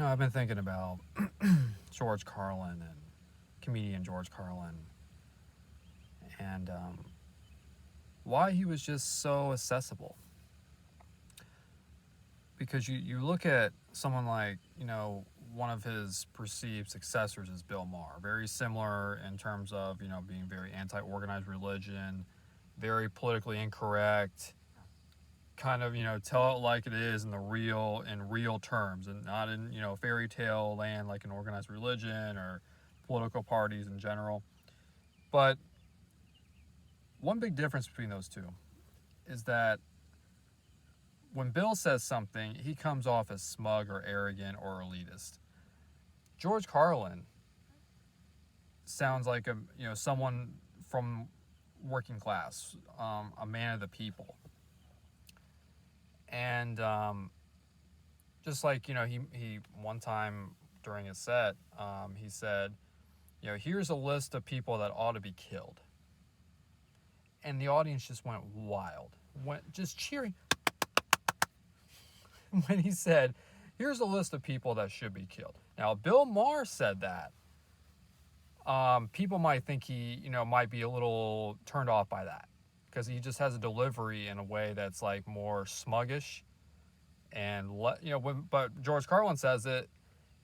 I've been thinking about George Carlin and comedian George Carlin and why he was just so accessible. Because you look at someone like, one of his perceived successors is Bill Maher. Very similar in terms of, being very anti organized religion, very politically incorrect, kind of tell it like it is in real terms and not in fairy tale land like an organized religion or political parties in general. But one big difference between those two is that when Bill says something, he comes off as smug or arrogant or elitist. George Carlin sounds like someone from working class, a man of the people, and just like he one time during his set, he said, here's a list of people that ought to be killed, and the audience just went wild, went just cheering when he said, here's a list of people that should be killed. Now, Bill Maher said that. People might think he, might be a little turned off by that because he just has a delivery in a way that's like more smuggish, and but George Carlin says it,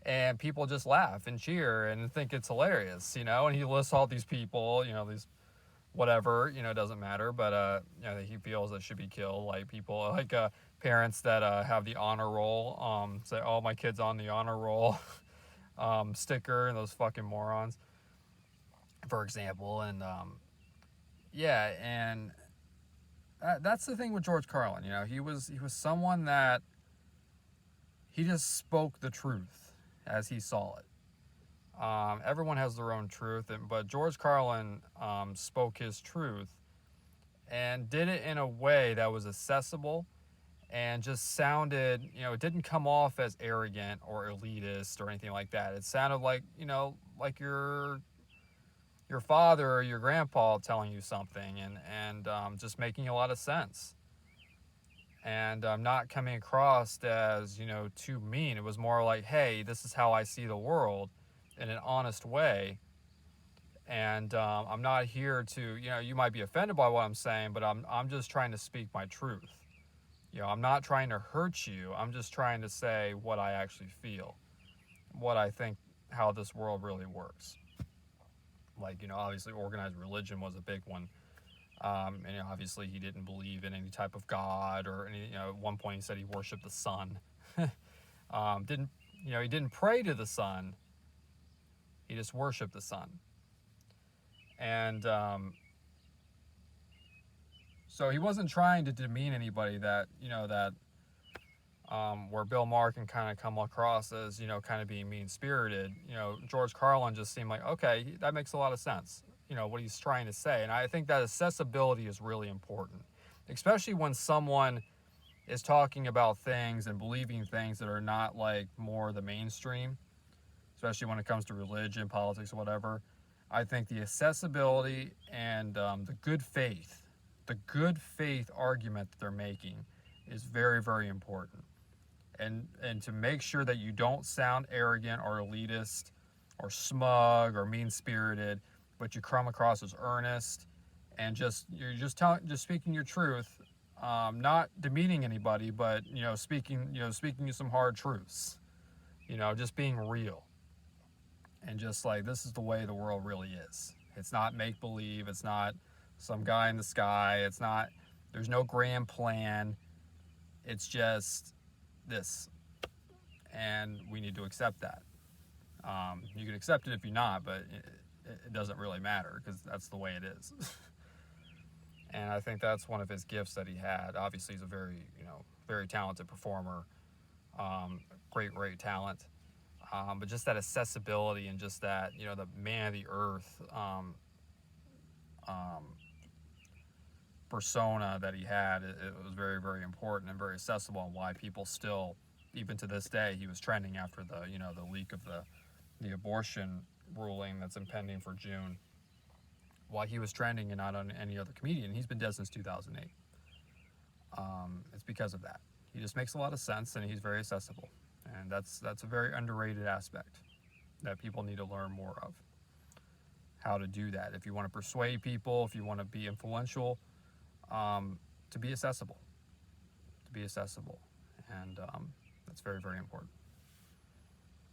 and people just laugh and cheer and think it's hilarious, and he lists all these people, these whatever, doesn't matter, but that he feels that should be killed, like people like parents that have the honor roll, say, oh, my kid's on the honor roll sticker, and those fucking morons, for example. And yeah, and that's the thing with George Carlin. He was someone that he just spoke the truth as he saw it. Everyone has their own truth, but George Carlin spoke his truth and did it in a way that was accessible and just sounded, it didn't come off as arrogant or elitist or anything like that. It sounded like, like your father or your grandpa telling you something, and just making a lot of sense. And not coming across as, too mean. It was more like, hey, this is how I see the world in an honest way. And I'm not here to, you might be offended by what I'm saying, but I'm just trying to speak my truth. I'm not trying to hurt you. I'm just trying to say what I actually feel, what I think, how this world really works. Like, obviously organized religion was a big one. And obviously he didn't believe in any type of God or any, at one point he said he worshiped the sun. Didn't, he didn't pray to the sun. He just worshiped the sun. And so he wasn't trying to demean anybody that, where Bill Maher can kind of come across as, kind of being mean-spirited. George Carlin just seemed like, okay, that makes a lot of sense, what he's trying to say. And I think that accessibility is really important, especially when someone is talking about things and believing things that are not like more the mainstream, especially when it comes to religion, politics, whatever. I think the accessibility and the good faith argument that they're making is very, very important. And to make sure that you don't sound arrogant or elitist or smug or mean-spirited, but you come across as earnest and you're just speaking your truth, not demeaning anybody, but speaking you some hard truths, just being real, and just like, this is the way the world really is. It's not make believe. It's not some guy in the sky. It's not. There's no grand plan. It's just this, and we need to accept that. You can accept it if you're not, but it doesn't really matter because that's the way it is. And I think that's one of his gifts that he had. Obviously, he's a very, very talented performer, great talent. But just that accessibility and just that, the man of the earth persona that he had, it was very, very important and very accessible, and why people still, even to this day, he was trending after the, the leak of the abortion ruling that's impending for June. Why he was trending and not on any other comedian. He's been dead since 2008. It's because of that. He just makes a lot of sense, and he's very accessible. And that's a very underrated aspect that people need to learn more of. How to do that. If you want to persuade people, if you want to be influential, to be accessible. To be accessible. And that's very, very important.